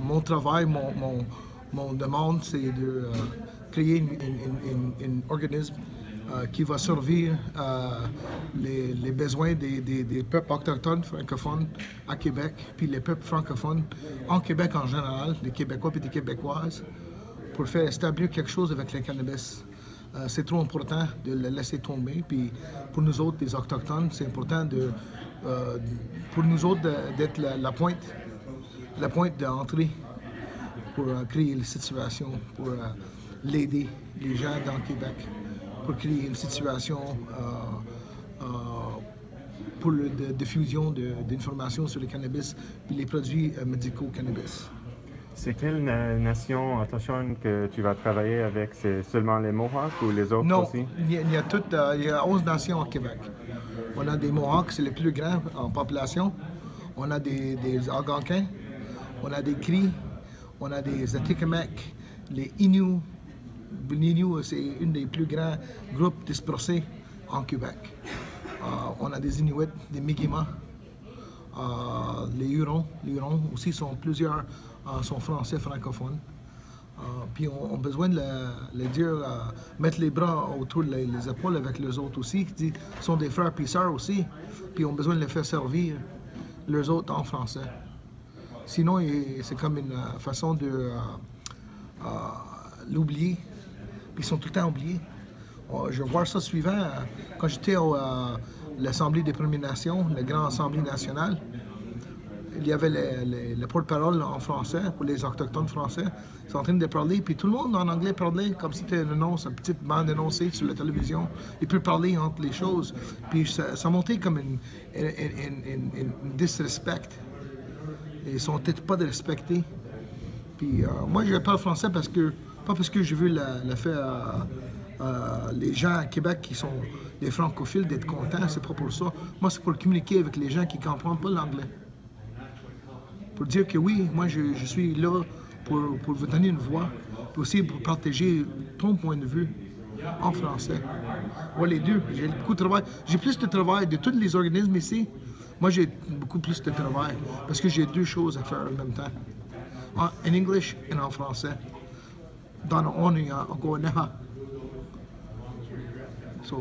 Mon travail, mon demande, c'est de créer un organisme qui va servir les besoins des peuples autochtones francophones à Québec, puis les peuples francophones en Québec en général, des Québécois et des Québécoises, pour faire établir quelque chose avec le cannabis. C'est trop important de le laisser tomber, puis pour nous autres, les Autochtones, c'est important pour nous autres d'être la pointe d'entrée pour créer une situation, pour l'aider, les gens dans le Québec, pour créer une situation pour la diffusion d'informations sur le cannabis et les produits médicaux cannabis. C'est quelle nation autochtone que tu vas travailler avec? C'est seulement les Mohawks ou les autres non, aussi? Il y a 11 nations au Québec. On a des Mohawks, c'est les plus grands en population. On a des Algonquins, on a des Cris, on a des Atikamekw, les Inuits. Les Inuits, c'est un des plus grands groupes dispersés en Québec. On a des Inuits, des Mi'kmaq, les Hurons. Les Hurons aussi plusieurs sont français francophones. Puis on a besoin de le dire, mettre les bras autour des épaules avec les autres aussi, qui sont des frères et sœurs aussi. Puis on a besoin de les faire servir, les autres en français. Sinon, c'est comme une façon de l'oublier. Puis ils sont tout le temps oubliés. Je vois ça suivant, quand j'étais à l'Assemblée des Premières Nations, la grande Assemblée nationale, il y avait le porte-parole en français pour les Autochtones français. Ils sont en train de parler, puis tout le monde en anglais parlait comme si c'était une annonce, une petite bande annoncée sur la télévision. Ils peuvent parler entre les choses. Puis ça montait comme une disrespect. Ils ne sont peut-être pas de respecter. Puis moi, je parle français pas parce que je veux le faire les gens à Québec qui sont des francophiles d'être contents, c'est pas pour ça. Moi, c'est pour communiquer avec les gens qui ne comprennent pas l'anglais. Pour dire que oui, moi, je suis là pour vous donner une voix, puis aussi pour partager ton point de vue en français. Moi, les deux, j'ai beaucoup de travail. J'ai plus de travail de tous les organismes ici. Moi, j'ai beaucoup plus de travail parce que j'ai deux choses à faire en même temps. En anglais et en français. Dans on est encore là.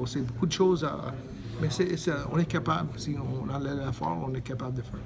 C'est beaucoup de choses, mais on est capable. Si on a l'effort, on est capable de faire.